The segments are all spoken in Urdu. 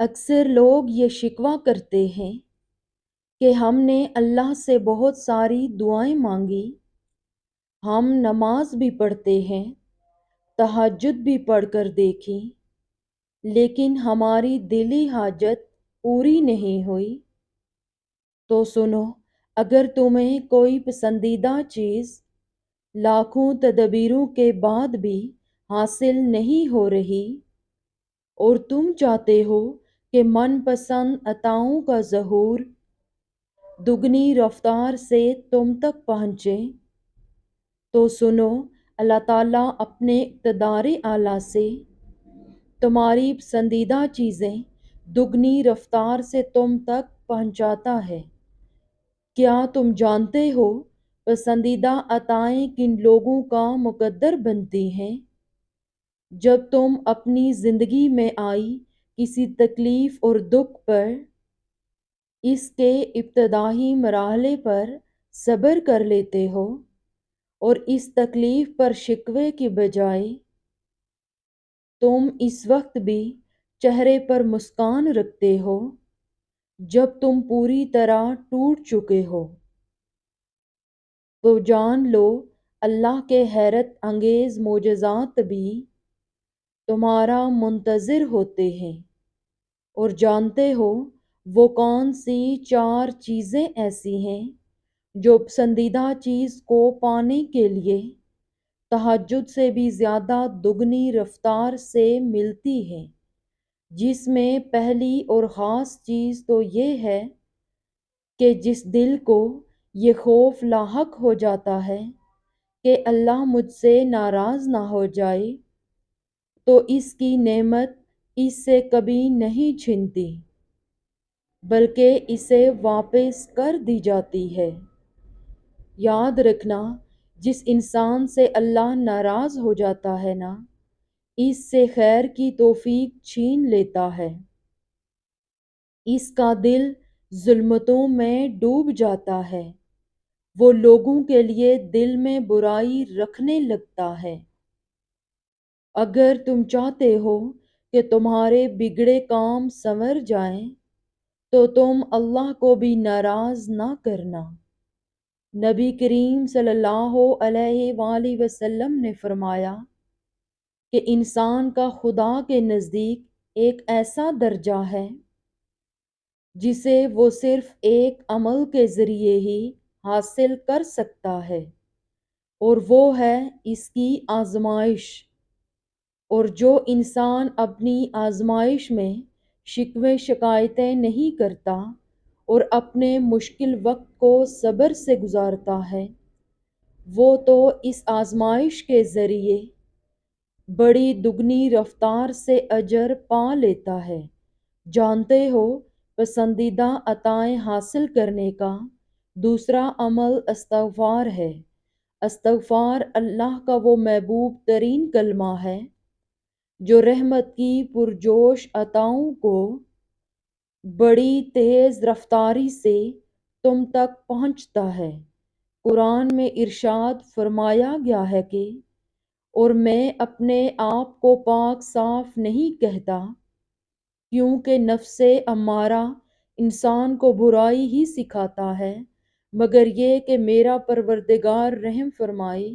اکثر لوگ یہ شکوہ کرتے ہیں کہ ہم نے اللہ سے بہت ساری دعائیں مانگی، ہم نماز بھی پڑھتے ہیں، تہجد بھی پڑھ کر دیکھی، لیکن ہماری دلی حاجت پوری نہیں ہوئی۔ تو سنو، اگر تمہیں کوئی پسندیدہ چیز لاکھوں تدبیروں کے بعد بھی حاصل نہیں ہو رہی اور تم چاہتے ہو کہ من پسند عطاؤں کا ظہور دگنی رفتار سے تم تک پہنچے، تو سنو، اللہ تعالیٰ اپنے اقتدار اعلیٰ سے تمہاری پسندیدہ چیزیں دگنی رفتار سے تم تک پہنچاتا ہے۔ کیا تم جانتے ہو پسندیدہ عطائیں کن لوگوں کا مقدر بنتی ہیں؟ جب تم اپنی زندگی میں آئی کسی تکلیف اور دکھ پر اس کے ابتدائی مرحلے پر صبر کر لیتے ہو اور اس تکلیف پر شکوے کی بجائے تم اس وقت بھی چہرے پر مسکان رکھتے ہو جب تم پوری طرح ٹوٹ چکے ہو، تو جان لو اللہ کے حیرت انگیز معجزات بھی تمہارا منتظر ہوتے ہیں۔ اور جانتے ہو وہ کون سی 4 چیزیں ایسی ہیں جو پسندیدہ چیز کو پانے کے لیے تہجد سے بھی زیادہ دگنی رفتار سے ملتی ہیں، جس میں پہلی اور خاص چیز تو یہ ہے کہ جس دل کو یہ خوف لاحق ہو جاتا ہے کہ اللہ مجھ سے ناراض نہ ہو جائے، تو اس کی نعمت اس سے کبھی نہیں چھنتی بلکہ اسے واپس کر دی جاتی ہے۔ یاد رکھنا، جس انسان سے اللہ ناراض ہو جاتا ہے نا، اس سے خیر کی توفیق چھین لیتا ہے، اس کا دل ظلمتوں میں ڈوب جاتا ہے، وہ لوگوں کے لیے دل میں برائی رکھنے لگتا ہے۔ اگر تم چاہتے ہو کہ تمہارے بگڑے کام سنور جائیں تو تم اللہ کو بھی ناراض نہ کرنا۔ نبی کریم صلی اللہ علیہ وآلہ وسلم نے فرمایا کہ انسان کا خدا کے نزدیک ایک ایسا درجہ ہے جسے وہ صرف ایک عمل کے ذریعے ہی حاصل کر سکتا ہے، اور وہ ہے اس کی آزمائش۔ اور جو انسان اپنی آزمائش میں شکوے شکایتیں نہیں کرتا اور اپنے مشکل وقت کو صبر سے گزارتا ہے، وہ تو اس آزمائش کے ذریعے بڑی دگنی رفتار سے اجر پا لیتا ہے۔ جانتے ہو پسندیدہ عطائیں حاصل کرنے کا دوسرا عمل استغفار ہے۔ استغفار اللہ کا وہ محبوب ترین کلمہ ہے جو رحمت کی پرجوش عطاؤں کو بڑی تیز رفتاری سے تم تک پہنچتا ہے۔ قرآن میں ارشاد فرمایا گیا ہے کہ اور میں اپنے آپ کو پاک صاف نہیں کہتا، کیونکہ نفس امارہ انسان کو برائی ہی سکھاتا ہے، مگر یہ کہ میرا پروردگار رحم فرمائے،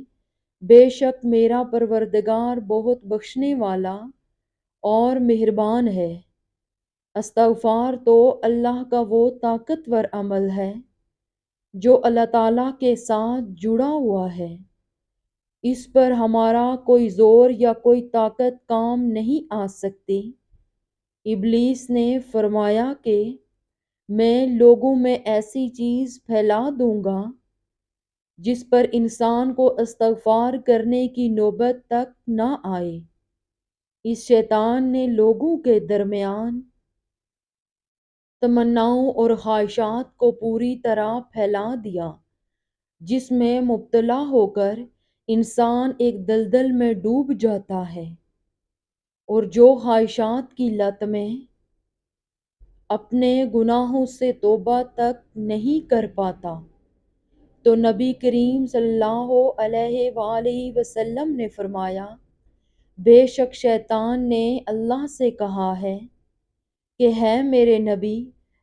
بے شک میرا پروردگار بہت بخشنے والا اور مہربان ہے۔ استغفار تو اللہ کا وہ طاقتور عمل ہے جو اللہ تعالیٰ کے ساتھ جڑا ہوا ہے، اس پر ہمارا کوئی زور یا کوئی طاقت کام نہیں آ سکتی۔ ابلیس نے فرمایا کہ میں لوگوں میں ایسی چیز پھیلا دوں گا جس پر انسان کو استغفار کرنے کی نوبت تک نہ آئے۔ اس شیطان نے لوگوں کے درمیان تمناؤں اور خواہشات کو پوری طرح پھیلا دیا، جس میں مبتلا ہو کر انسان ایک دلدل میں ڈوب جاتا ہے، اور جو خواہشات کی لت میں اپنے گناہوں سے توبہ تک نہیں کر پاتا، تو نبی کریم صلی اللہ علیہ وآلہ وسلم نے فرمایا، بے شک شیطان نے اللہ سے کہا ہے کہ ہے میرے نبی،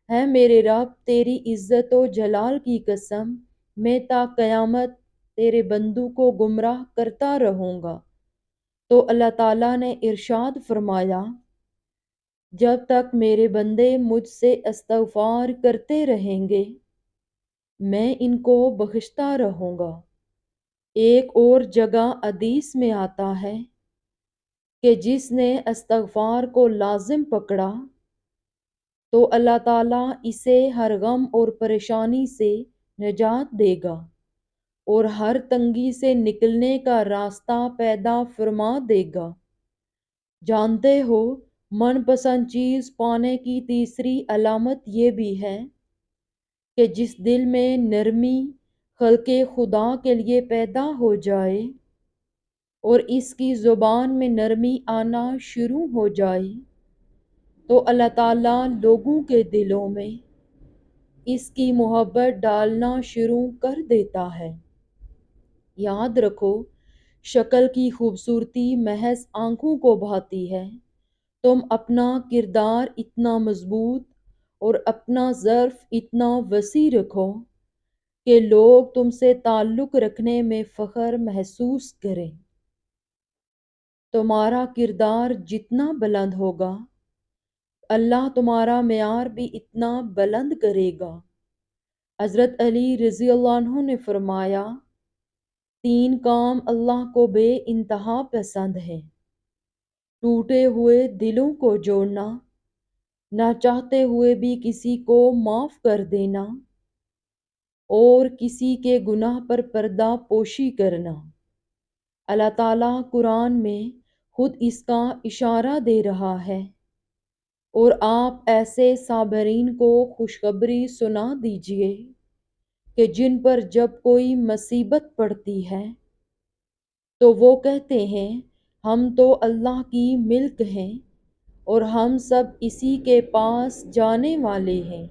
ہے میرے رب، تیری عزت و جلال کی قسم، میں تا قیامت تیرے بندوں کو گمراہ کرتا رہوں گا۔ تو اللہ تعالیٰ نے ارشاد فرمایا، جب تک میرے بندے مجھ سے استغفار کرتے رہیں گے میں ان کو بخشتا رہوں گا۔ ایک اور جگہ حدیث میں آتا ہے کہ جس نے استغفار کو لازم پکڑا تو اللہ تعالیٰ اسے ہر غم اور پریشانی سے نجات دے گا اور ہر تنگی سے نکلنے کا راستہ پیدا فرما دے گا۔ جانتے ہو من پسند چیز پانے کی تیسری علامت یہ بھی ہے کہ جس دل میں نرمی خلق خدا کے لیے پیدا ہو جائے اور اس کی زبان میں نرمی آنا شروع ہو جائے تو اللہ تعالیٰ لوگوں کے دلوں میں اس کی محبت ڈالنا شروع کر دیتا ہے۔ یاد رکھو، شکل کی خوبصورتی محض آنکھوں کو بھاتی ہے، تم اپنا کردار اتنا مضبوط اور اپنا ظرف اتنا وسیع رکھو کہ لوگ تم سے تعلق رکھنے میں فخر محسوس کریں۔ تمہارا کردار جتنا بلند ہوگا اللہ تمہارا معیار بھی اتنا بلند کرے گا۔ حضرت علی رضی اللہ عنہ نے فرمایا، تین کام اللہ کو بے انتہا پسند ہے: ٹوٹے ہوئے دلوں کو جوڑنا، نہ چاہتے ہوئے بھی کسی کو معاف کر دینا، اور کسی کے گناہ پر پردہ پوشی کرنا۔ اللہ تعالیٰ قرآن میں خود اس کا اشارہ دے رہا ہے، اور آپ ایسے صابرین کو خوشخبری سنا دیجئے کہ جن پر جب کوئی مصیبت پڑتی ہے تو وہ کہتے ہیں ہم تو اللہ کی ملک ہیں اور ہم سب اسی کے پاس جانے والے ہیں۔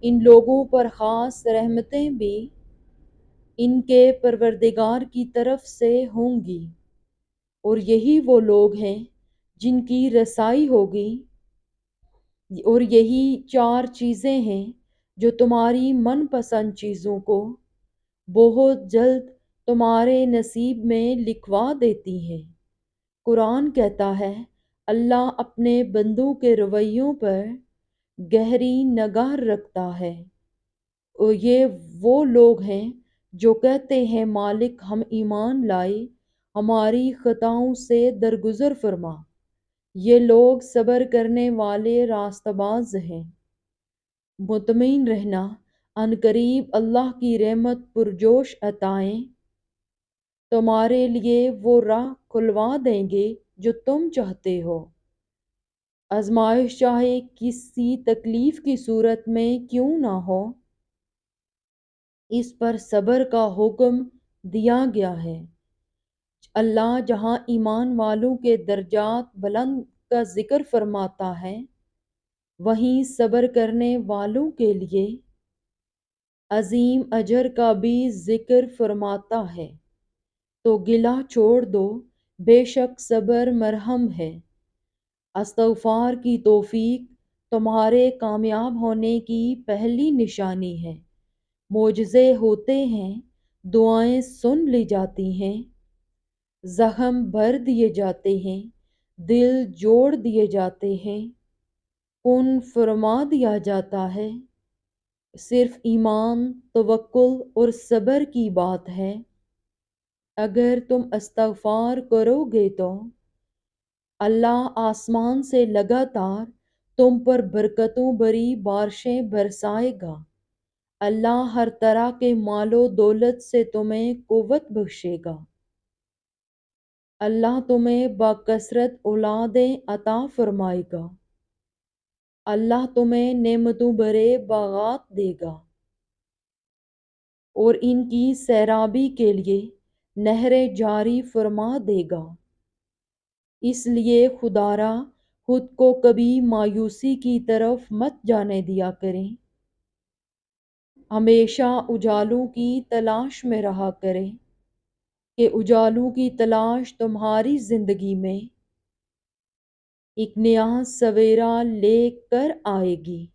ان لوگوں پر خاص رحمتیں بھی ان کے پروردگار کی طرف سے ہوں گی، اور یہی وہ لوگ ہیں جن کی رسائی ہوگی، اور یہی چار چیزیں ہیں جو تمہاری من پسند چیزوں کو بہت جلد تمہارے نصیب میں لکھوا دیتی ہیں۔ قرآن کہتا ہے، اللہ اپنے بندوں کے رویوں پر گہری نگاہ رکھتا ہے، اور یہ وہ لوگ ہیں جو کہتے ہیں مالک ہم ایمان لائے، ہماری خطاؤں سے درگزر فرما۔ یہ لوگ صبر کرنے والے راستہ باز ہیں۔ مطمئن رہنا، عنقریب اللہ کی رحمت پرجوش عطائیں تمہارے لیے وہ راہ کھلوا دیں گے جو تم چاہتے ہو۔ آزمائش چاہے کسی تکلیف کی صورت میں کیوں نہ ہو، اس پر صبر کا حکم دیا گیا ہے۔ اللہ جہاں ایمان والوں کے درجات بلند کا ذکر فرماتا ہے، وہیں صبر کرنے والوں کے لیے عظیم اجر کا بھی ذکر فرماتا ہے۔ تو گلہ چھوڑ دو، بے شک صبر مرہم ہے۔ استغفار کی توفیق تمہارے کامیاب ہونے کی پہلی نشانی ہے۔ معجزے ہوتے ہیں، دعائیں سن لی جاتی ہیں، زخم بھر دیے جاتے ہیں، دل جوڑ دیے جاتے ہیں، کن فرما دیا جاتا ہے۔ صرف ایمان، توکل اور صبر کی بات ہے۔ اگر تم استغفار کرو گے تو اللہ آسمان سے لگاتار تم پر برکتوں بھری بارشیں برسائے گا۔ اللہ ہر طرح کے مال و دولت سے تمہیں قوت بخشے گا۔ اللہ تمہیں بکثرت اولادیں عطا فرمائے گا۔ اللہ تمہیں نعمتوں بھرے باغات دے گا اور ان کی سیرابی کے لیے نہریں جاری فرما دے گا۔ اس لیے خدارا خود کو کبھی مایوسی کی طرف مت جانے دیا کریں، ہمیشہ اجالوں کی تلاش میں رہا کریں کہ اجالوں کی تلاش تمہاری زندگی میں ایک نیا سویرا لے کر آئے گی۔